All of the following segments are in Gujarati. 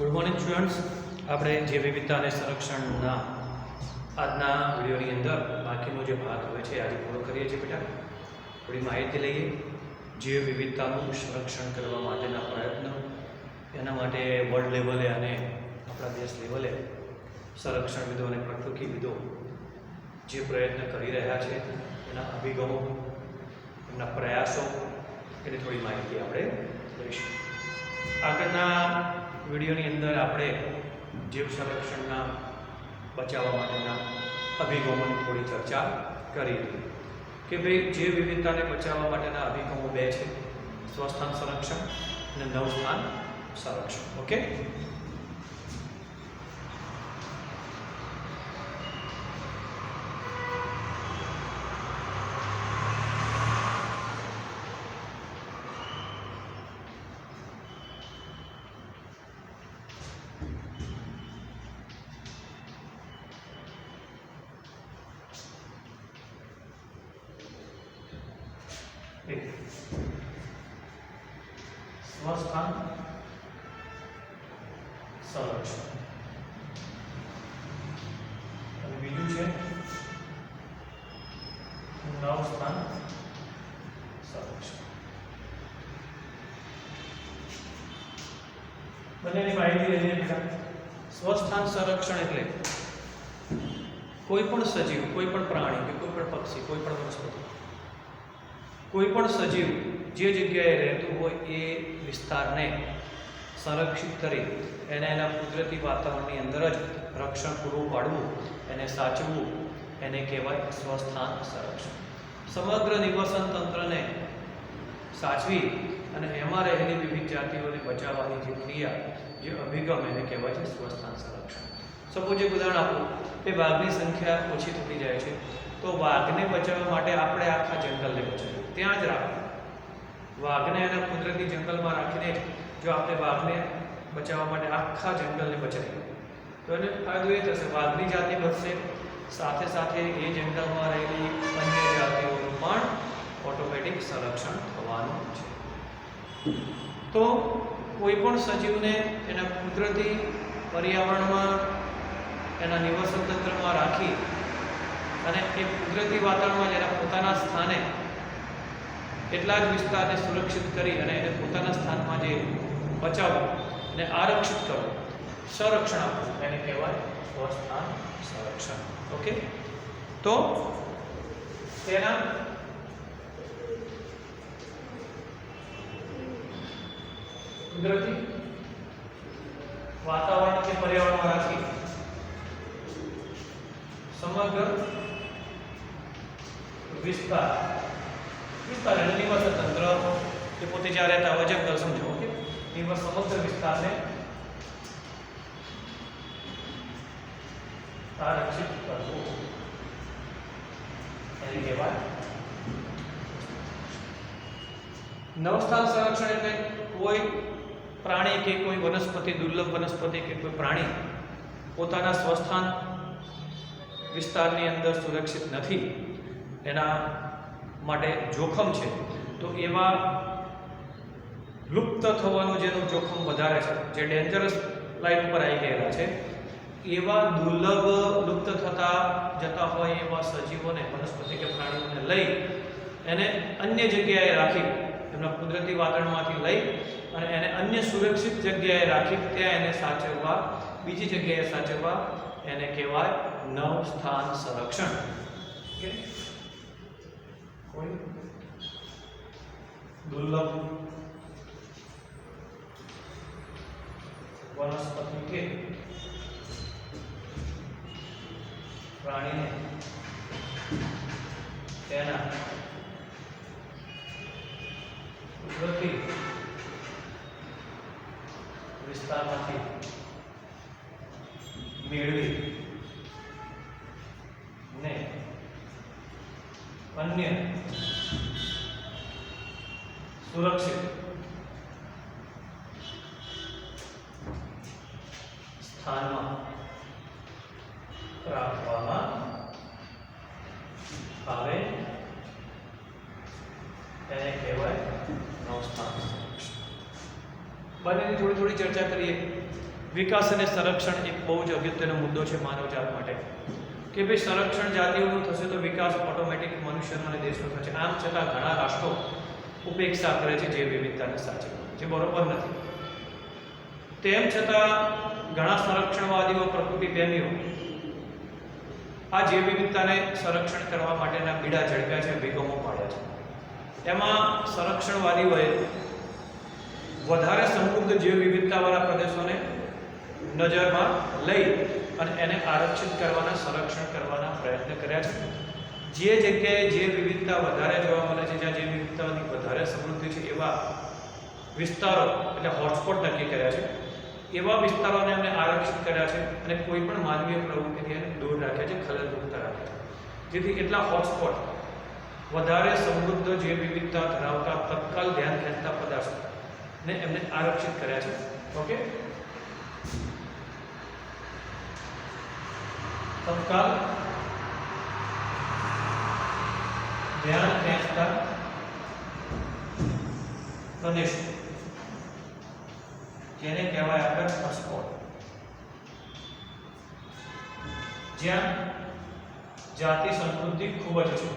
Good morning students. આપણે જૈવ વિવિધતા અને સંરક્ષણના આજના વિડીયોની અંદર બાકીનો જે ભાગ હવે છે આજે પૂરો કરીએ છીએ. બેટા થોડી માહિતી લઈએ. જૈવ વિવિધતાનું સંરક્ષણ કરવા માટેના પ્રયત્નો, એના માટે વર્લ્ડ લેવલે અને આપણા દેશ લેવલે સંરક્ષણવિદો અને પ્રકૃતિવિદો જે પ્રયત્ન કરી રહ્યા છે એના અભિગમો, એમના પ્રયાસો, એની થોડી માહિતી આપણે લઈશું. આગળના વિડીયોની અંદર આપણે જીવ સંરક્ષણના બચાવવા માટેના અભિગમોની થોડી ચર્ચા કરી હતી કે ભાઈ જૈવ વિવિધતાને બચાવવા માટેના અભિગમો બે છે: સ્વસ્થાન સંરક્ષણ અને નવસ્થાન સંરક્ષણ. ઓકે, સ્વસ્થાન સંરક્ષણ અને બીજું છે નવસ્થાન સંરક્ષણ. બંનેની માહિતી લઈએ. સ્વસ્થાન સંરક્ષણ એટલે કોઈ પણ સજીવ, કોઈ પણ પ્રાણી કે કોઈ પણ પક્ષી, કોઈ પણ વનસ્પતિ, કોઈ પણ સજીવ જે જગ્યાએ રહેતું હોય એ વિસ્તારને સંરક્ષિત કરી એને એના કુદરતી વાતાવરણની અંદર જ રક્ષણ પૂરું પાડવું, એને સાચવવું, એને કહેવાય સ્વસ્થાન સંરક્ષણ. સમગ્ર નિવસન તંત્રને સાચવી અને એમાં રહેલી વિવિધ જાતિઓને બચાવવાની જે ક્રિયા, જે અભિગમ, એને કહેવાય છે સ્વસ્થાન સંરક્ષણ. સપોઝ એક ઉદાહરણ આપું કે વાઘની સંખ્યા ઓછી થતી જાય છે, તો વાઘને બચાવવા માટે આપણે આખા જંગલને બચાવ્યું, ત્યાં જ રાખવું. વાઘને એના કુદરતી જંગલમાં રાખીને જ જો આપણે વાઘને બચાવવા માટે આખા જંગલને બચાવીએ તો એને ફાયદો એ થશે, વાઘની જાતિ વધશે, સાથે સાથે એ જંગલમાં રહેલી અન્ય જાતિઓનું પણ ઓટોમેટિક સંરક્ષણ થવાનું છે. તો કોઈ પણ સજીવને એના કુદરતી પર્યાવરણમાં, એના નિવસન તંત્રમાં રાખી અને એ કુદરતી વાતાવરણમાં એના પોતાના સ્થાને એટલા જ વિસ્તારને સુરક્ષિત કરી અને એને પોતાના સ્થાનમાં જે બચાવવું અને આરક્ષિત કરવું, સંરક્ષણ આપવું, એને કહેવાય સ્વસ્થાન સંરક્ષણ. ઓકે, તો તેના કુદરતી વાતાવરણ કે પર્યાવરણમાં રાખી સમગ્ર વિસ્તાર એટલે નિવસન તંત્ર કે પોતે જ્યાં રહેતા હોય જંગલ સમજો. ઓકે, સમગ્ર વિસ્તારને આરક્ષિત કરવું એને કહેવાય નવસ્થાન સંરક્ષણ. એટલે કોઈ પ્રાણી કે કોઈ વનસ્પતિ, દુર્લભ વનસ્પતિ કે કોઈ પ્રાણી પોતાના સ્વસ્થાન વિસ્તારની અંદર સુરક્ષિત નથી, એના માટે જોખમ છે, તો એવા લુપ્ત થવાનું જેનું જોખમ વધારે છે, જે ડેન્જરસ લાઈન ઉપર આવી ગયેલા છે, એવા દુર્લભ લુપ્ત થતા જતા હોય એવા સજીવોને, વનસ્પતિ કે પ્રાણીઓને લઈ એને અન્ય જગ્યાએ રાખી, એમના કુદરતી વાતાવરણમાંથી લઈ અને એને અન્ય સુરક્ષિત જગ્યાએ રાખી ત્યાં એને સાચવવા, બીજી જગ્યાએ સાચવવા, એને કહેવાય નવસ્થાન સંરક્ષણ. ઓકે, કોઈ દુર્લભ વનસ્પતિ કે પ્રાણીને તેના કુદરતી વિસ્તારમાંથી મેળવી ને અન્ય સુરક્ષિત સ્થાનમાં રાખવામાં આવે એને કહેવાય નવસ્થાન સંરક્ષણ. બંનેની થોડી ચર્ચા કરીએ. વિકાસ અને સંરક્ષણ એક બહુ જ અગત્યનો મુદ્દો છે માનવજાત માટે કે ભાઈ સંરક્ષણ જાતિઓનું થશે તો વિકાસ ઓટોમેટિક મનુષ્યનો અને દેશનો થશે. આમ છતાં ઘણા રાષ્ટ્રો ઉપેક્ષા કરે છે જૈવ વિવિધતાને સાચવવાની, જે બરોબર નથી. તેમ છતાં ઘણા સંરક્ષણવાદીઓ, પ્રકૃતિ પ્રેમીઓ આ જૈવ વિવિધતાને સંરક્ષણ કરવા માટેના બીડા ઝડપ્યા છે, અભિગમો પાડ્યા છે. એમાં સંરક્ષણવાદીઓએ વધારે સમૃદ્ધ જૈવ વિવિધતાવાળા પ્રદેશોને નજરમાં લઈ અને એને આરક્ષિત કરવાના, સંરક્ષણ કરવાના પ્રયત્ન કર્યા છે. જે જગ્યાએ જૈવ વિવિધતા વધારે જોવા મળે છે, જ્યાં જૈવ વિવિધતાની વધારે સમૃદ્ધિ છે, એવા વિસ્તારો એટલે હોટસ્પોટ નક્કી કર્યા છે. એવા વિસ્તારોને એમને આરક્ષિત કર્યા છે અને કોઈ પણ માનવીય પ્રવૃત્તિથી એને દૂર રાખ્યા છે, ખલેલમુક્ત રાખ્યા છે, જેથી એટલા હોટસ્પોટ વધારે સમૃદ્ધ જૈવ વિવિધતા ધરાવતા તત્કાલ ધ્યાન ખેંચતા પદાર્થોને એમને આરક્ષિત કર્યા છે. ઓકે, તત્કાલ ધ્યાન ખેંચતા પ્રદેશો, જેને કહેવાય આપણે હોટસ્પોટ, જ્યાં જાતિ સમૃદ્ધિ ખૂબ જ છે.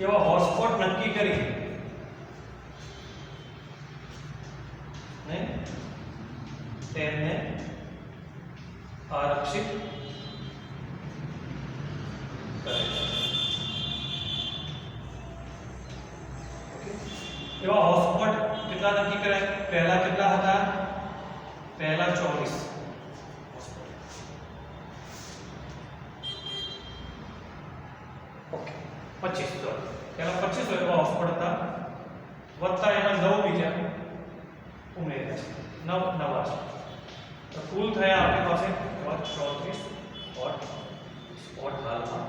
એવા હોટસ્પોટ નક્કી કરી ને તેમને આરક્ષિત કરે છે. એવા હોટસ્પોટ કેટલા નક્કી કર્યા? પહેલા કેટલા હતા? પહેલા 24. ઓકે, 25 તો પહેલા 25 એવા હોટસ્પોટ હતા, વત્તા એમાં 9 બીજા ઉમેર્યા છે, 9 નવા છે. તો કુલ થયા આપણી પાસે 34 હોટસ્પોટ હાલમાં.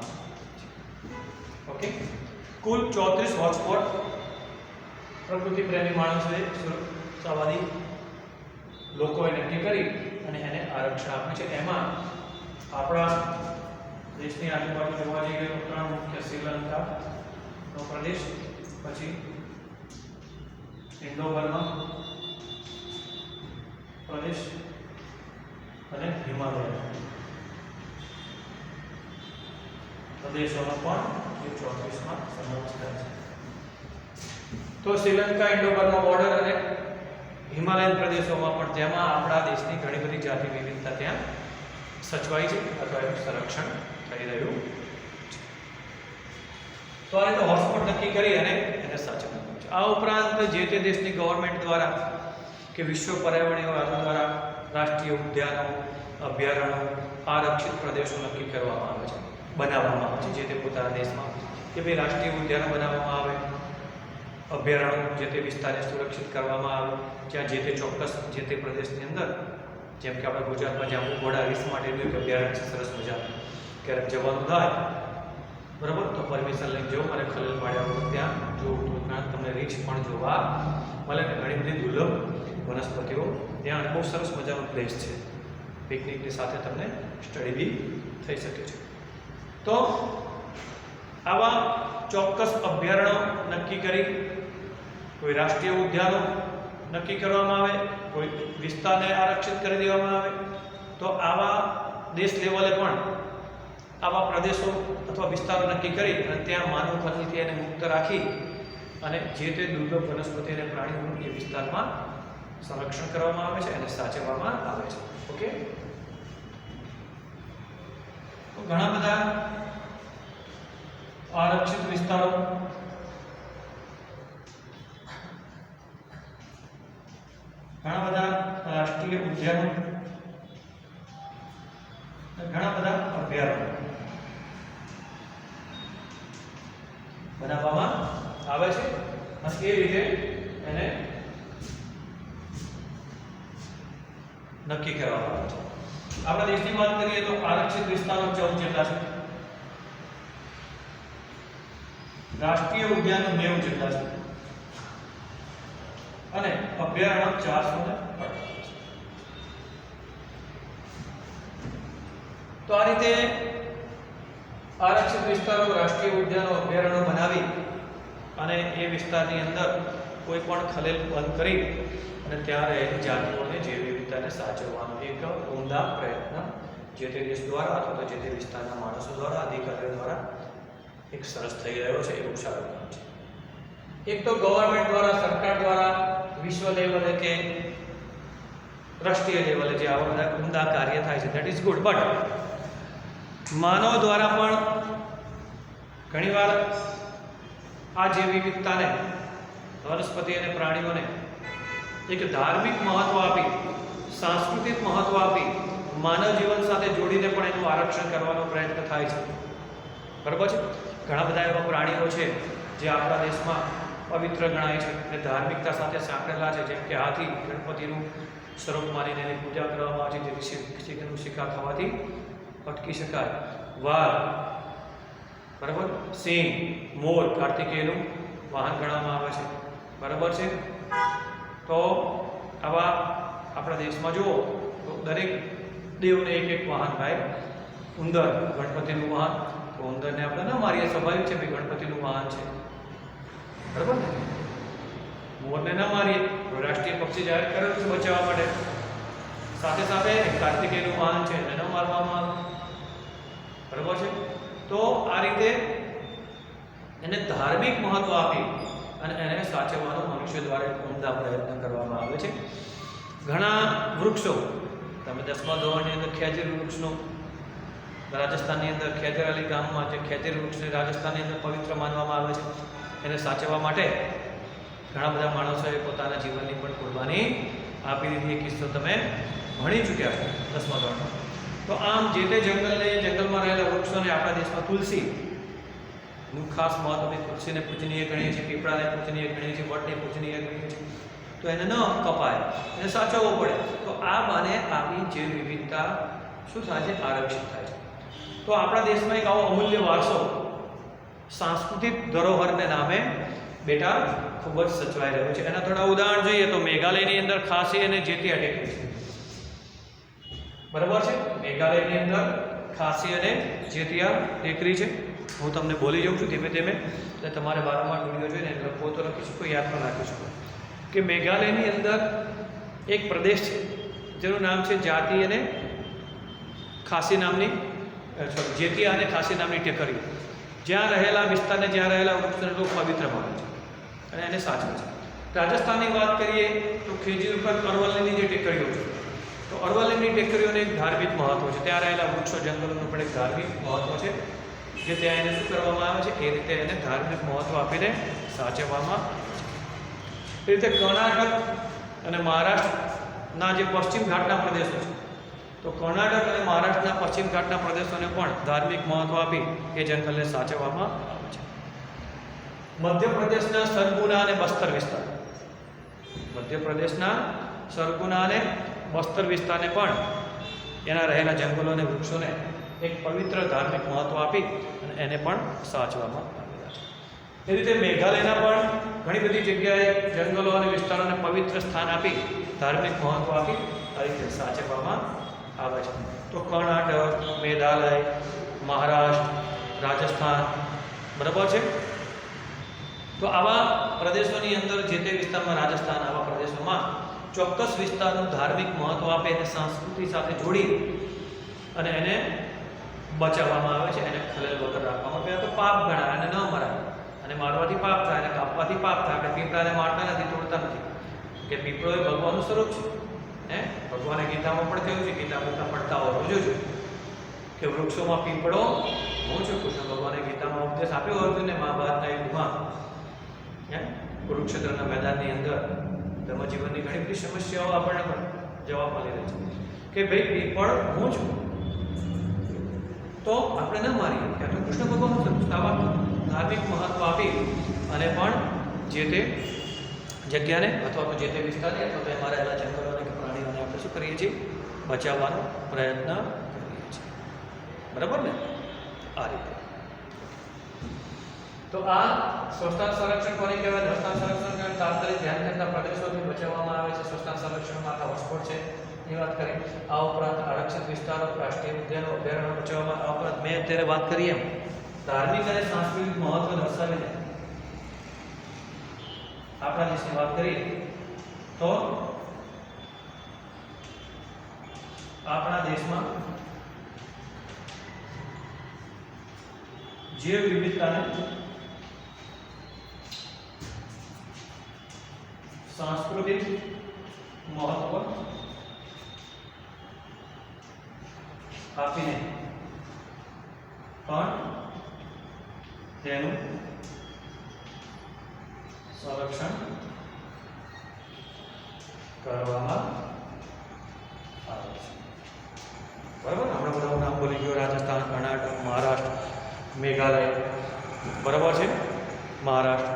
ઓકે, કુલ 34 હોટસ્પોટ પ્રકૃતિ પ્રેમી માણસોએ, સુરક્ષાવાદી લોકોએ નક્કી કરી અને એને આરક્ષણ આપ્યું છે. એમાં આપણા દેશની આજુબાજુ જોવા જઈએ તો 3 મુખ્ય: શ્રીલંકાનો પ્રદેશ, પછી ઇન્ડો-બર્મા પ્રદેશ અને હિમાલય પ્રદેશોનો પણ એ 34માં સમાવેશ થાય છે. તો શ્રીલંકા, ઇન્ડો-બર્મા બોર્ડર અને હિમાલયન પ્રદેશોમાં પણ, જેમાં આપણા દેશની ઘણી બધી જાતિ વિવિધતા ત્યાં સચવાઈ છે અથવા એનું સંરક્ષણ થઈ રહ્યું છે. તો આ રીતે હોટસ્પોટ નક્કી કરી અને એને સાચવવાનું છે. આ ઉપરાંત જે તે દેશની ગવર્મેન્ટ દ્વારા કે વિશ્વ પર્યાવરણીય વાદો દ્વારા રાષ્ટ્રીય ઉદ્યાનો, અભયારણ્યો, આરક્ષિત પ્રદેશો નક્કી કરવામાં આવે છે, બનાવવામાં આવે છે જે તે પોતાના દેશમાં, કે ભાઈ રાષ્ટ્રીય ઉદ્યાનો બનાવવામાં આવે, અભયારણ્યો જે તે વિસ્તારને સુરક્ષિત કરવામાં આવે, જ્યાં જે તે ચોક્કસ જે તે પ્રદેશની અંદર, જેમ કે આપણા ગુજરાતમાં જાંબુ ઘોડા રીસ માટેનું એક અભયારણ્ય છે, સરસ મજાનું. ક્યારેક જવાનું થાય બરાબર તો પરમિશન લઈને જવું અને ખલેલ પાડ્યા વગર ત્યાં જોવું, તો ત્યાં તમને રીંછ પણ જોવા મળે ને ઘણી બધી દુર્લભ વનસ્પતિઓ ત્યાં. બહુ સરસ મજાનો પ્લેસ છે, પિકનિકની સાથે તમને સ્ટડી બી થઈ શકે છે. તો આવા ચોક્કસ અભયારણ્યો નક્કી કરી, કોઈ રાષ્ટ્રીય ઉદ્યાનો નક્કી કરવામાં આવે, કોઈ વિસ્તારને આરક્ષિત કરી દેવામાં આવે, તો આવા દેશ લેવલે પણ આવા પ્રદેશો અથવા વિસ્તારો નક્કી કરી અને ત્યાં માનવ ખલનથી એને મુક્ત રાખી અને જે તે દુર્લભ વનસ્પતિ અને પ્રાણીઓનું એ વિસ્તારમાં સંરક્ષણ કરવામાં આવે છે અને સાચવવામાં આવે છે. ઓકે, તો ઘણા બધા આરક્ષિત વિસ્તારો, ઘણા બધા રાષ્ટ્રીય ઉદ્યાનો, ઘણા બધા અભયારણ્યો બનાવવામાં આવે છે અને એ રીતે એને નક્કી કરવામાં આવે છે. આપણા દેશની વાત કરીએ તો આરક્ષિત વિસ્તારો 14 જેટલા છે, રાષ્ટ્રીય ઉદ્યાનો 90 જેટલા છે અને અભયારણ્ય 448. તો આ રીતે આરક્ષિત વિસ્તારો, રાષ્ટ્રીય ઉદ્યાનો, અભયારણ્યો બનાવી અને એ વિસ્તારની અંદર કોઈ પણ ખલેલ બંધ કરી અને ત્યાં રહેલી જાતિઓને જૈવ વિવિધતાને સાચવવાનો એક ઉમદા પ્રયત્ન જે તે દેશ દ્વારા અથવા તો જે તે વિસ્તારના માણસો દ્વારા, અધિકારીઓ દ્વારા એક સરસ થઈ રહ્યો છે. એ વૃક્ષારોપણ છે. એક તો ગવર્નમેન્ટ દ્વારા, સરકાર દ્વારા વિશ્વ લેવલે કે રાષ્ટ્રીય લેવલે જે આવા બધા ઉમદા કાર્ય થાય છે, દેટ ઇઝ ગુડ. બટ માનવ દ્વારા પણ ઘણીવાર આ જૈવ વિવિધતાને, વનસ્પતિ અને પ્રાણીઓને એક ધાર્મિક મહત્વ આપી, સાંસ્કૃતિક મહત્વ આપી, માનવ જીવન સાથે જોડીને પણ એનું આરક્ષણ કરવાનો પ્રયત્ન થાય છે. બરાબર છે. ઘણા બધા એવા પ્રાણીઓ છે જે આપણા દેશમાં પવિત્ર ગણાય છે અને ધાર્મિકતા સાથે સાંકળેલા છે, જેમ કે હાથી ગણપતિનું સ્વરૂપ માનીને એની પૂજા કરવામાં આવે છે, જેથી શિકાર થવાથી અટકી શકાય. વાઘ, બરાબર, સિંહ, મોર કાર્તિકેયનું વાહન ગણવામાં આવે છે. બરાબર છે. તો આવા આપણા દેશમાં જુઓ તો દરેક દેવને એક એક વાહન ભાઈ. ઉંદર ગણપતિનું વાહન, તો ઉંદરને આપણે ન મારીએ, સ્વાભાવિક છે, ભાઈ ગણપતિનું વાહન છે. બરાબર ને? મોરને ન મારીએ, રાષ્ટ્રીય પક્ષી જાહેર કર્યો છે બચાવવા માટે. સાથે સાથે કાર્તિકેયનું વાહન છે, એને ન મારવામાં આવે. બરાબર છે. તો આ રીતે એને ધાર્મિક મહત્વ આપી અને એને સાચવવાનો મનુષ્ય દ્વારા એક ઉમદા પ્રયત્ન કરવામાં આવે છે. ઘણા વૃક્ષો, તમે 10મા ધોરણની અંદર ખેજર વૃક્ષનું, રાજસ્થાનની અંદર ખેજર અલી ગામમાં જે ખેજર વૃક્ષને રાજસ્થાનની અંદર પવિત્ર માનવામાં આવે છે, એને સાચવવા માટે ઘણા બધા માણસોએ પોતાના જીવનની પણ કુરબાની આપી દીધી. એ કિસ્સો તમે ભણી ચૂક્યા છો 10મા ધોરણમાં. તો આમ જે તે જંગલમાં રહેલા વૃક્ષોને આપણા દેશમાં તુલસીનું ખાસ મહત્વ. તુલસીને પૂજનીય ગણીએ છીએ, પીપળાને પૂજનીય ગણીએ છીએ, વડને પૂજનીય ગણીએ છીએ. તો એને ન કપાય, એને સાચવવો પડે. તો આ બાને આપણી જૈવ વિવિધતા શું થાય છે? આરક્ષિત થાય છે. તો આપણા દેશમાં એક આવો અમૂલ્ય વારસો, સાંસ્કૃતિક ધરોહરને નામે બેટા ખૂબ જ સચવાઈ રહ્યો છે. એના થોડા ઉદાહરણ જોઈએ તો મેઘાલયની અંદર ખાસી અને જેતિયા ટેકરી છે. બરાબર છે. મેઘાલયની અંદર ખાસી અને જેતિયા ટેકરી છે. હું તમને બોલી જાઉં છું ધીમે ધીમે, એટલે તમારે વારંવાર વિડીયો જોઈને લખવો તો લખી શકો, યાદ પણ રાખી શકો કે મેઘાલયની અંદર એક પ્રદેશ છે જેનું નામ છે જાતિ અને ખાસી નામની, જેતિયા અને ખાસી નામની ટેકરીઓ. જ્યાં રહેલા વિસ્તારને, જ્યાં રહેલા વૃક્ષોને લોકો પવિત્ર માને છે અને એને સાચવે છે. રાજસ્થાનની વાત કરીએ તો ખેજૂર ઉપર અરવલ્લીની જે ટેકરીઓ છે, તો અરવલ્લીની ટેકરીઓને એક ધાર્મિક મહત્વ છે. ત્યાં રહેલા વૃક્ષો, જંગલોનું પણ એક ધાર્મિક મહત્વ છે, જે ત્યાં એને શું કરવામાં આવે છે? એ રીતે એને ધાર્મિક મહત્વ આપીને સાચવવામાં આવે છે. એ રીતે કર્ણાટક અને મહારાષ્ટ્રના જે પશ્ચિમ ઘાટના પ્રદેશો છે, તો કર્ણાટક અને મહારાષ્ટ્રના પશ્ચિમ ઘાટના પ્રદેશોને પણ ધાર્મિક મહત્વ આપી એ જંગલને સાચવવામાં આવે છે. મધ્યપ્રદેશના સરગુના અને બસ્તર વિસ્તાર, મધ્યપ્રદેશના સરગુના અને બસ્તર વિસ્તારને પણ એના રહેલા જંગલો અને વૃક્ષોને એક પવિત્ર ધાર્મિક મહત્વ આપી અને એને પણ સાચવવામાં આવેલા છે. એ રીતે મેઘાલયના પણ ઘણી બધી જગ્યાએ જંગલો અને વિસ્તારોને પવિત્ર સ્થાન આપી, ધાર્મિક મહત્વ આપી આ રીતે સાચવવામાં આવે છે. તો કર્ણાટક, મેઘાલય, મહારાષ્ટ્ર, રાજસ્થાન, બરાબર છે. તો આવા પ્રદેશોની અંદર, જે તે વિસ્તારમાં, રાજસ્થાન, આવા પ્રદેશોમાં ચોક્કસ વિસ્તારનું ધાર્મિક મહત્વ આપે અને સંસ્કૃતિ સાથે જોડી અને એને બચાવવામાં આવે છે, એને ખલેલ વગર રાખવામાં આવે. તો પાપ ગણાય, અને ન મરાય, અને મારવાથી પાપ થાય, અને કાપવાથી પાપ થાય. આપણે પીપળાને મારતા નથી, તોડતા નથી, કે પીપળો એ ભગવાનનું સ્વરૂપ છે. ભગવાને ગીતામાં પણ કહ્યું છે, ગીતા બધા પડતા હોય જોજો કે વૃક્ષોમાં પીપળો હું છું. કૃષ્ણ ભગવાને ગીતામાં ઉપદેશ આપ્યો હતો ને મહાભારતના યુદ્ધમાં, કુરુક્ષેત્રના મેદાનની અંદર ધર્મજીવનની ઘણી બધી સમસ્યાઓ આપણને પણ જવાબ મળી રહી છે કે ભાઈ પીપળ હું છું, તો આપણે ન મારીએ. ત્યાં તો કૃષ્ણ ભગવાન આવા ધાર્મિક મહત્વ આપી અને પણ જે તે જગ્યાને અથવા તો જે તે વિસ્તારને અથવા તો એમાં રહેલા જંગલોને કે પ્રાણીઓને આપણે શું કરીએ છીએ? બચાવવાનો પ્રયત્ન કરીએ છીએ. બરાબર ને? આ રીતે. તો આ સ્વસ્થાન સંરક્ષણ કોને કહેવાય? સ્વસ્થાન સંરક્ષણ તાત્કાલિક ધ્યાન કરતા પ્રદેશોથી બચાવવામાં આવે છે. સ્વસ્થાન સંરક્ષણમાં આખા હોટસ્પોટ છે એ વાત કરી. આ ઉપરાંત આરક્ષિત વિસ્તારો, રાષ્ટ્રીય ઉદ્યાનો, અભયારણ્યો બચાવવામાં. આ ઉપરાંત મેં અત્યારે વાત કરી એમ ધાર્મિક અને સાંસ્કૃતિક મહત્વ દર્શાવીને આપણા દેશની વાત કરીએ તો આપણા દેશમાં જૈવ વિવિધતાને सांस्कृतिक महत्व आपीने पण तेનું સંરક્ષણ કરવામાં આવે છે. બરાબર, હમણાં બધા નામ બોલી ગયો, રાજસ્થાન, કર્ણાટક, મહારાષ્ટ્ર, મેઘાલય, બરાબર છે, મહારાષ્ટ્ર.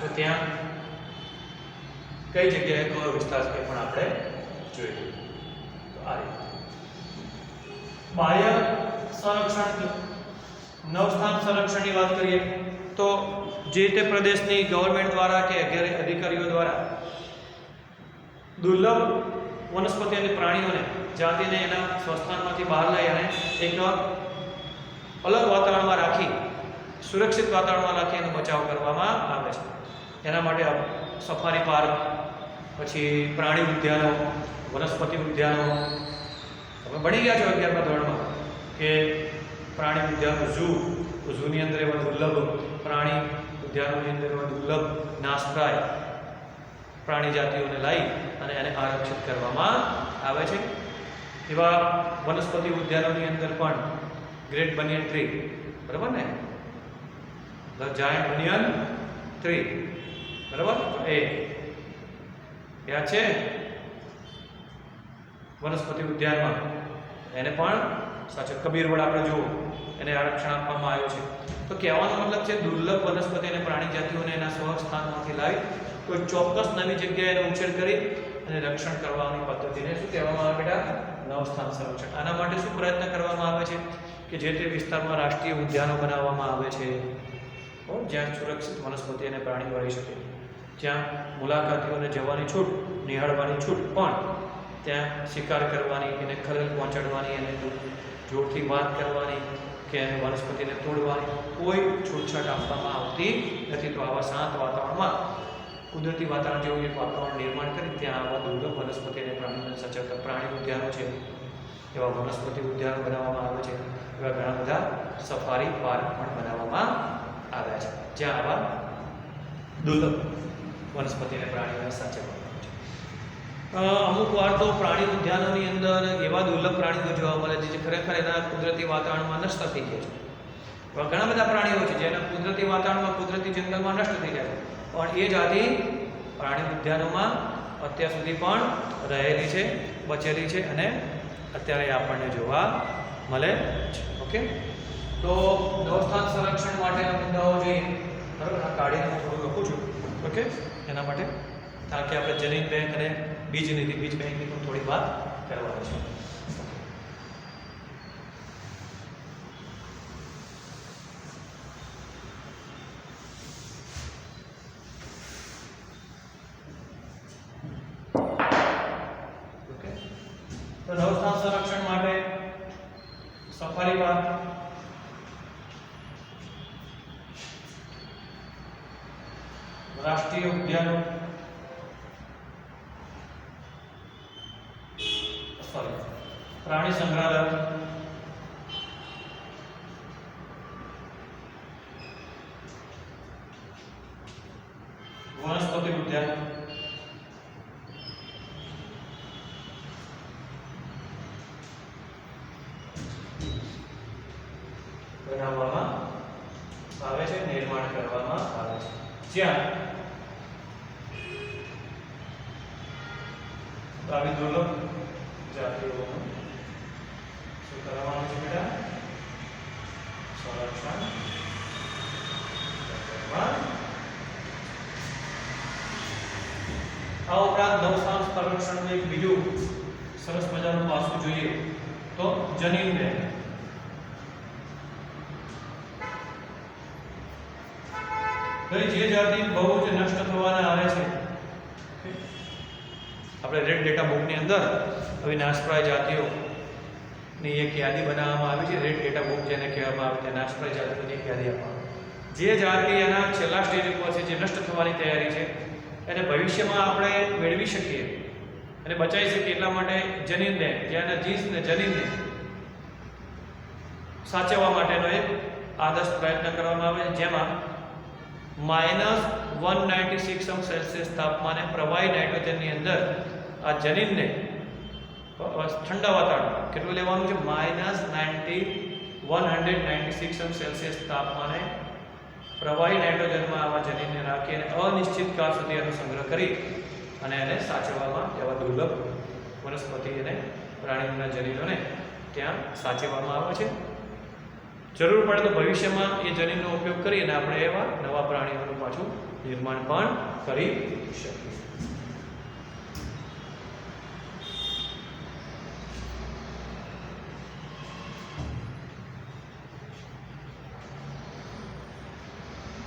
તો ત્યાં કઈ જગ્યાએ કયો વિસ્તાર છે પણ આપણે જોઈએ. તો આ રીતે બાહ્ય સંરક્ષણ, નવસ્થાન સંરક્ષણની વાત કરીએ તો જે તે પ્રદેશની ગવર્મેન્ટ દ્વારા કે અધિકારીઓ દ્વારા દુર્લભ વનસ્પતિ અને પ્રાણીઓને જાતિને એના સ્વસ્થાનમાંથી બહાર લઈ અને એક અલગ વાતાવરણમાં રાખી, સુરક્ષિત વાતાવરણમાં રાખી એનો બચાવ કરવામાં આવે છે. એના માટે સફારી પાર્ક, પછી પ્રાણી ઉદ્યાનો, વનસ્પતિ ઉદ્યાનો, તમે ભણી ગયા છો 11મા ધોરણમાં કે પ્રાણી ઉદ્યાનો, ઝૂની અંદર એવા દુર્લભ પ્રાણી ઉદ્યાનોની અંદર એવા દુર્લભ નાશપ્રાય પ્રાણી જાતિઓને લાવી અને એને આરક્ષિત કરવામાં આવે છે. એવા વનસ્પતિ ઉદ્યાનોની અંદર પણ ગ્રેટ બનિયન ટ્રી, બરાબર ને, ધ જાયન્ટ બનિયન ટ્રી, બરાબર, એ યાદ છે વનસ્પતિ ઉદ્યાનમાં, એને પણ સાચો કબીરવડ આપણે જુઓ, એને આરક્ષણ આપવામાં આવ્યું છે. તો કહેવાનો મતલબ છે દુર્લભ વનસ્પતિ અને પ્રાણી જાતિઓને એના સ્વસ્થાનમાંથી લાવી કોઈ ચોક્કસ નવી જગ્યાએ એનો ઉછેર કરી અને રક્ષણ કરવાની પદ્ધતિને શું કહેવામાં આવે બેટા? નવસ્થાન સંરક્ષણ. આના માટે શું પ્રયત્ન કરવામાં આવે છે કે જે તે વિસ્તારમાં રાષ્ટ્રીય ઉદ્યાનો બનાવવામાં આવે છે, જ્યાં સુરક્ષિત વનસ્પતિ અને પ્રાણીઓ રહી શકે, જ્યાં મુલાકાતીઓને જવાની છૂટ, નિહાળવાની છૂટ, પણ ત્યાં શિકાર કરવાની, એને ખલેલ પહોંચાડવાની, એને જોરથી વાત કરવાની કે વનસ્પતિને તોડવાની કોઈ છૂટછાટ આપવામાં આવતી નથી. તો આવા શાંત વાતાવરણમાં કુદરતી વાતાવરણ જેવું એક વાતાવરણ નિર્માણ કરી ત્યાં આવા દુર્લભ વનસ્પતિ અને પ્રાણીઓને સાચવતા પ્રાણી ઉદ્યાનો છે, એવા વનસ્પતિ ઉદ્યાનો બનાવવામાં આવે છે. એવા ઘણા બધા સફારી પાર્ક પણ બનાવવામાં આવ્યા છે, જ્યાં આવા દુર્લભ વનસ્પતિ અને પ્રાણીઓને સાચવવામાં આવે છે. અમુક વાર તો પ્રાણી ઉદ્યાનોની અંદર એવા દુર્લભ પ્રાણીઓ જોવા મળે છે જે ખરેખર એના કુદરતી વાતાવરણમાં નષ્ટ થઈ જાય છે. એવા ઘણા બધા પ્રાણીઓ છે જેના કુદરતી વાતાવરણમાં, કુદરતી જંગલમાં નષ્ટ થઈ જાય છે, પણ એ જાતિ પ્રાણી ઉદ્યાનોમાં અત્યાર સુધી પણ રહેલી છે, બચેલી છે અને અત્યારે આપણને જોવા મળે છે. ઓકે, તો નવસ્થાન સંરક્ષણ માટેના મુદ્દાઓ જોઈએ, બરાબર, આ કાઢીને હું થોડું લખું છું. ઓકે, એના માટે કારણ કે આપણે જનીન બેંક અને બીજ બેંકની પણ થોડી વાત કરવાની છે. તો નવસ્થાન સંરક્ષણ માટે સફારી પાર્ક, રાષ્ટ્રીય ઉદ્યાનો, પ્રાણી સંગ્રહાલય, વનસ્પતિ ઉદ્યાન, બનાવવામાં આવે છે, નિર્માણ કરવામાં આવે છે, જ્યાં આવી દુર્લભ જાતિઓનું શું કરવામાં આવે છે બેટા? સંરક્ષણ કરવામાં. આ ઉપરાંત નવસ્થાન સંરક્ષણનું એક બીજું સરસ મજાનું પાસું જોઈએ તો જનીન બેંક. જે જાતિ બહુ જ નષ્ટ થવાના આવે છે, આપણે રેડ ડેટા બુકની અંદર આવી નાશપ્રાય જાતિઓની એક યાદી બનાવવામાં આવી છે. રેડ ડેટા બુક જેને કહેવામાં આવે છે, નાશપ્રાય જાતિઓની એક યાદી આપવામાં. જે જાતિ એના છેલ્લા સ્ટેજ ઉપર છે, જે નષ્ટ થવાની તૈયારી છે, એને ભવિષ્યમાં આપણે મેળવી શકીએ અને બચાવી શકીએ એટલા માટે જનીનને, જે એના જીન્સને, જનીનને સાચવવા માટેનો એક આદર્શ પ્રયત્ન કરવામાં આવે છે, જેમાં -196°C તાપમાને પ્રવાહી નાઇટ્રોજનની અંદર આ જનીનને ઠંડા વાતાવરણમાં કેટલું લેવાનું છે? -196°C તાપમાને પ્રવાહી નાઇટ્રોજનમાં આવા જનીનને રાખી અને અનિશ્ચિત કાળ સુધી એનો સંગ્રહ કરી અને એને સાચવવામાં, એવા દુર્લભ વનસ્પતિ અને પ્રાણીઓના જનીનોને ત્યાં સાચવવામાં આવે છે. જરૂર પડે તો ભવિષ્યમાં એ જનીનનો ઉપયોગ કરીને આપણે એવા નવા પ્રાણીઓનું પાછું નિર્માણ પણ કરી શકીએ.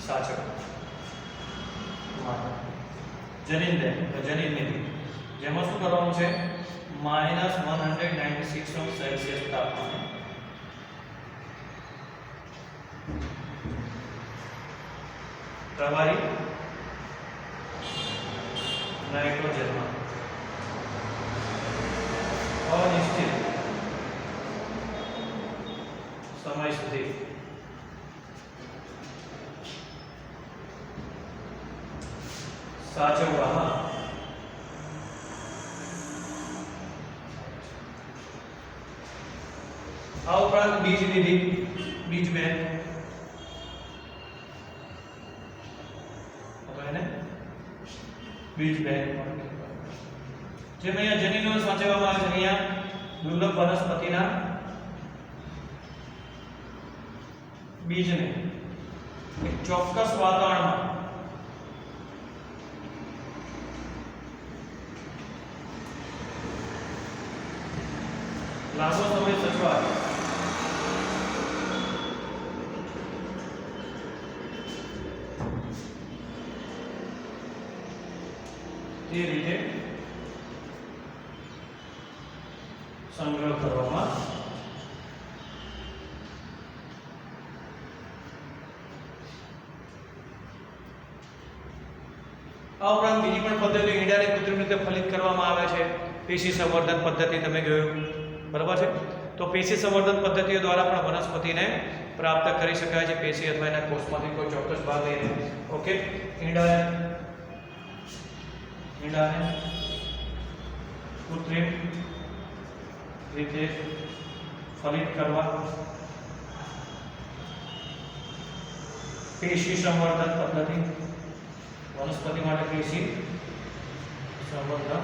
સાચો જનીનને, જેમાં શું કરવાનું છે? -196°C તાપમાને પ્રવાહી નાઇટ્રોજનમાં અનિશ્ચિત સમય સુધી સાચવવામાં આ ઉપરાંત બીજ નિધિ, બીજ બેંક, બીજ બેંક જેમ અહીંયા જનીનો સાચવવામાં આવે છે. અહીંયા દુર્લભ વનસ્પતિના બીજને એક ચોક્કસ વાતાવરણમાં લાંબો સમય સચવાય તે રીતે સંગ્રહ કરવામાં આ ઉપરાંત બીજી પણ પદ્ધતિ ઈંડાને કૃત્રિમ રીતે ફલિત કરવામાં આવે છે. પેશી સંવર્ધન પદ્ધતિ તમે જોયું, બરાબર છે? તો પેશી સંવર્ધન પદ્ધતિઓ દ્વારા પણ વનસ્પતિને પ્રાપ્ત કરી શકાય છે, પેશી અથવા એના કોષમાંથી કોઈ ચોક્કસ ભાગ લઈને. ઓકે, ઈંડાને કૃત્રિમ રીતે ફલિત કરવા પેશી સંવર્ધન પદ્ધતિ, વનસ્પતિ માટે પેશી સંવર્ધન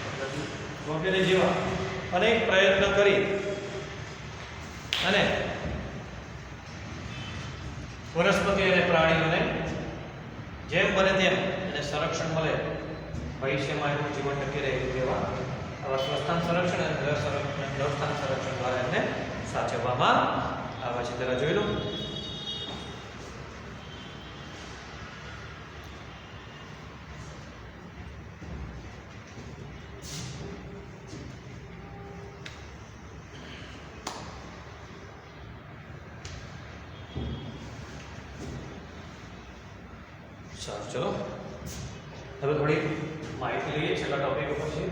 પદ્ધતિ વગેરે જેવા અનેક પ્રયત્ન કરી અને વનસ્પતિ અને પ્રાણીઓને જેમ બને તેમ એને સંરક્ષણ મળે, ભવિષ્યમાં એનું જીવન ટકી રહે તેવા આવા સ્વસ્થાન સંરક્ષણ અને જળસ્થાન સંરક્ષણ દ્વારા એમને સાચવવામાં આવે છે. જરા જોઈ લો. સારું, ચલો હવે થોડી માહિતી લઈએ છેલ્લા ટોપિક ઉપર છે.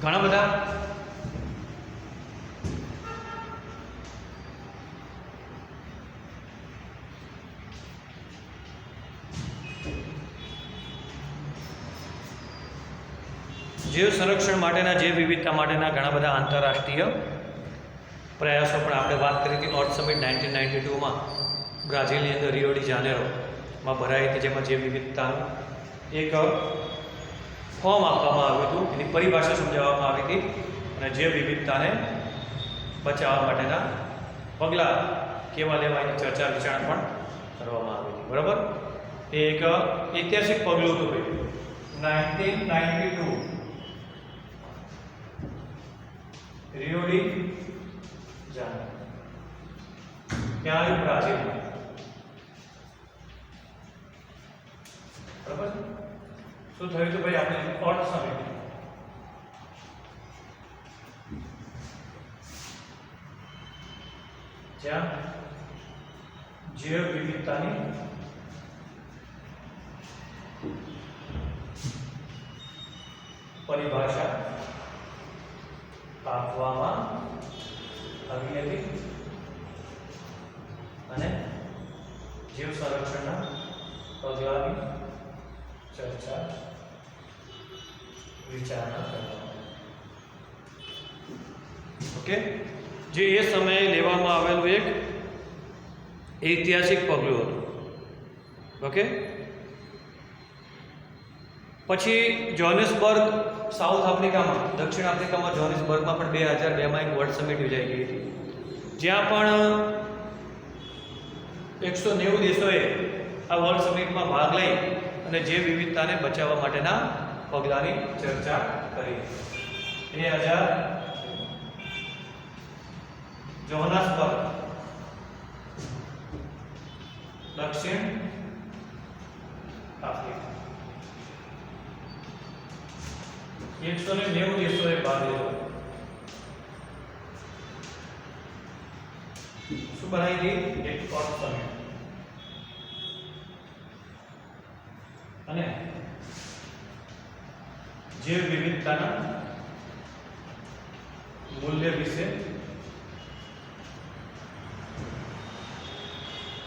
ઘણા બધા જીવ સંરક્ષણ માટેના, જીવ વિવિધતા માટેના ઘણા બધા આંતરરાષ્ટ્રીય પ્રયાસો પણ આપણે વાત કરી હતી. અર્થ સમિટ 1992માં બ્રાઝિલની અંદર રિયો ડી જાનેરોમાં ભરાઈ હતી, જેમાં જીવ વિવિધતાનું એક ફોર્મ આપવામાં આવ્યું હતું, એની પરિભાષા સમજાવવામાં આવી હતી અને જીવ વિવિધતાને બચાવવા માટેના પગલાં કેવા લેવા એની ચર્ચા વિચારણા પણ કરવામાં આવી હતી. બરાબર, એ એક ઐતિહાસિક પગલું હતું. 1992 रियो डी जानेरो क्या ब्राजील में बराबर शू थे तो भाई आपने अर्थ समिट ज्या जैव विविधता परिभाषा આપવામાં આવી હતી અને જીવ સંરક્ષણના પગલાંની ચર્ચા વિચારણા કરવામાં ઓકે જે એ સમયે લેવામાં આવેલું એક ઐતિહાસિક પગલું હતું ઓકે પછી જોહાનિસબર્ગ સાઉથ આફ્રિકામાં દક્ષિણ આફ્રિકામાં જોહાનિસબર્ગમાં પણ 2002માં એક વર્લ્ડ સમિટ યોજાઈ ગઈ હતી જ્યાં પણ 190 દેશોએ આ વર્લ્ડ સમિટમાં ભાગ લઈ અને જે વિવિધતાને બચાવવા માટેના પગલાંની ચર્ચા કરી 2000 જોહાનિસબર્ગ દક્ષિણ આફ્રિકા 190 દેશોએ ભાગ લીધો શું બનાવી દી એક વર્લ્ડ સમિટ અને જૈવ વિવિધતાના મૂલ્ય વિશે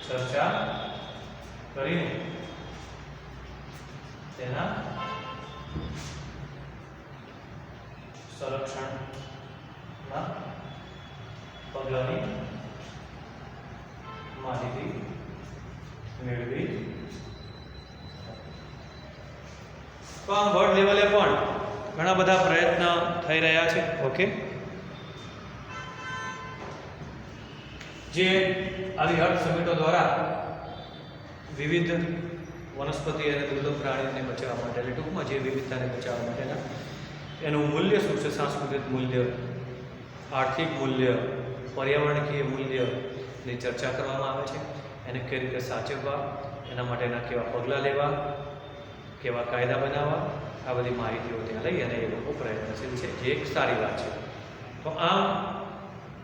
ચર્ચા કરીને તેના સંરક્ષણના પગલાંની માહિતી મેળવી તો આ વર્લ્ડ લેવલે પણ ઘણા બધા પ્રયત્ન થઈ રહ્યા છે ઓકે જે આવી અર્થ સમિટો દ્વારા વિવિધ વનસ્પતિ અને દુર્લભ પ્રાણીઓને બચાવવા માટે એટલે ટૂંકમાં જે વિવિધતાને બચાવવા માટેના એનું મૂલ્ય શું છે સાંસ્કૃતિક મૂલ્ય આર્થિક મૂલ્ય પર્યાવરણીય મૂલ્યની ચર્ચા કરવામાં આવે છે એને કઈ રીતે સાચવવા એના માટેના કેવા પગલાં લેવા કેવા કાયદા બનાવવા આ બધી માહિતીઓ ત્યાં લઈ અને એ લોકો પ્રયત્નશીલ છે જે એક સારી વાત છે તો આમ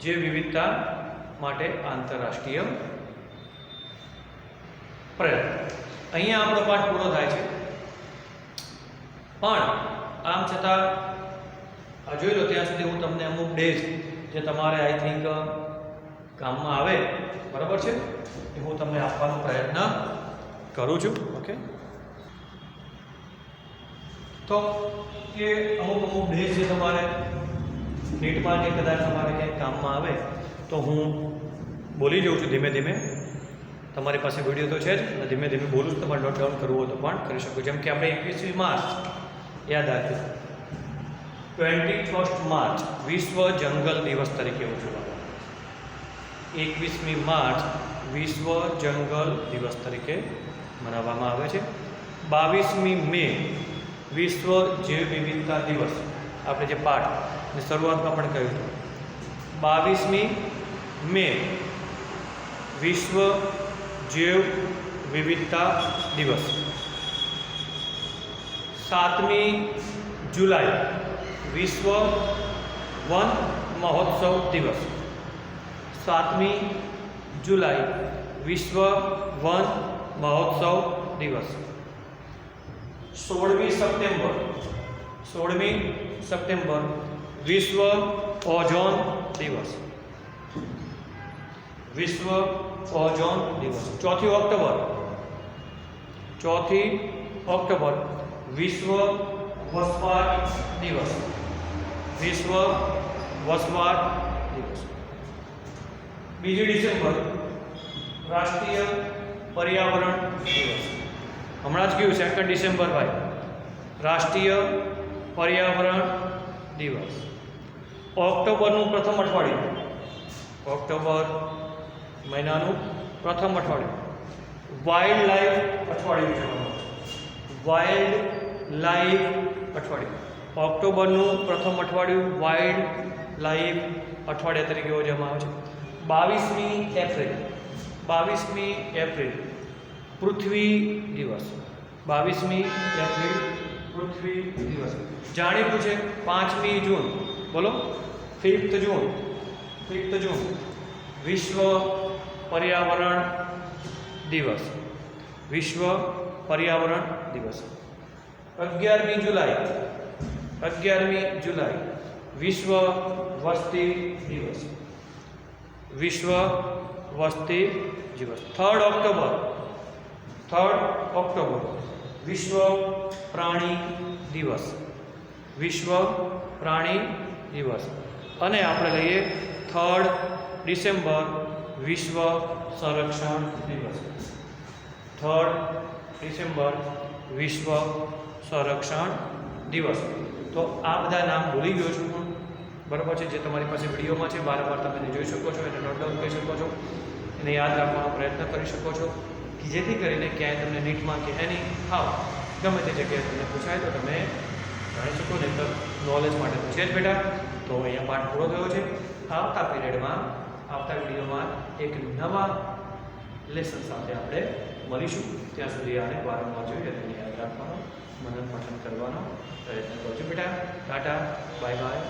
જે વિવિધતા માટે આંતરરાષ્ટ્રીય પ્રયત્ન અહીંયા આપણો પાઠ પૂરો થાય છે પણ આમ છતાં જોઈ લો ત્યાં સુધી હું તમને અમુક ડેઝ જે તમારે આઈ થિંક કામમાં આવે બરાબર છે એ હું તમને આપવાનો પ્રયત્ન કરું છું ઓકે તો એ અમુક ડેઝ જે તમારે નીટમાં કે કદાચ તમારે ક્યાંક કામમાં આવે તો હું બોલી જાઉં છું ધીમે ધીમે તમારી પાસે વિડીયો તો છે જ અને ધીમે ધીમે બોલું છું તમારે નોટ ડાઉન કરવું હોય તો પણ કરી શકો જેમ કે આપણે 21મી માર્ચ યાદ રાખજો 21 માર્ચ વિશ્વ જંગલ દિવસ તરીકે ઉજવવામાં 21મી માર્ચ વિશ્વ જંગલ દિવસ તરીકે મનાવવામાં આવે છે 22મી મે વિશ્વ જૈવ વિવિધતા દિવસ આપણે જે પાઠની શરૂઆતમાં પણ કહ્યું હતું 22મી મે વિશ્વ જૈવ વિવિધતા દિવસ 7મી જુલાઈ વિશ્વ વન મહોત્સવ દિવસ 7મી જુલાઈ વિશ્વ વન મહોત્સવ દિવસ 16મી સપ્ટેમ્બર વિશ્વ ઓઝોન દિવસ વિશ્વ ઓઝોન દિવસ 4મી ઓક્ટોબર વિશ્વ વસવાટ દિવસ વિશ્વ વસવાટ દિવસ 2 ડિસેમ્બર રાષ્ટ્રીય પર્યાવરણ દિવસ હમણાં જ કહ્યું 2 ડિસેમ્બર ભાઈ રાષ્ટ્રીય પર્યાવરણ દિવસ ઓક્ટોબરનું પ્રથમ અઠવાડિયું ઓક્ટોબર મહિનાનું પ્રથમ અઠવાડિયું વાઇલ્ડ લાઈફ અઠવાડિયું ઉજવવાનું વાઇલ્ડ લાઈફ અઠવાડિયું ઓક્ટોબરનું પ્રથમ અઠવાડિયું વાઇલ્ડ લાઈવ અઠવાડિયા તરીકે ઉજવવામાં આવે છે. 22મી એપ્રિલ 22મી એપ્રિલ પૃથ્વી દિવસ. 22મી એપ્રિલ પૃથ્વી દિવસ. જાણીતું છે. 5મી જૂન બોલો. 5th જૂન વિશ્વ પર્યાવરણ દિવસ. વિશ્વ પર્યાવરણ દિવસ. 11મી જુલાઈ વિશ્વ વસ્તી દિવસ. વિશ્વ વસ્તી દિવસ. 3rd ઓક્ટોબર વિશ્વ પ્રાણી દિવસ. વિશ્વ પ્રાણી દિવસ. અને આપણે લઈએ 3rd ડિસેમ્બર વિશ્વ સંરક્ષણ દિવસ. 3rd ડિસેમ્બર વિશ્વ સંરક્ષણ દિવસ. તો આ બધા નામ ભૂલી ગયો છું હું, બરાબર છે. જે તમારી પાસે વિડીયોમાં છે વારંવાર તમે એને જોઈ શકો છો, એને નોટ ડાઉન કરી શકો છો, એને યાદ રાખવાનો પ્રયત્ન કરી શકો છો, કે જેથી કરીને ક્યાંય તમને નીટમાં કે એની હાવ ગમે તે જગ્યાએ તમને પૂછાય તો તમે જાણી શકો. ને તો નોલેજ માટે તો છે જ બેટા. તો અહીંયા પાઠ પૂરો થયો છે. આવતા પીરિયડમાં આવતા વિડીયોમાં એક નવા લેસન સાથે આપણે મળીશું. ત્યાં સુધી આને વારંવાર જોઈએ અને એને યાદ રાખવાનો, મનન પઠન કરવાનો પ્રયત્ન કરજો બેટા. Tata, bye bye.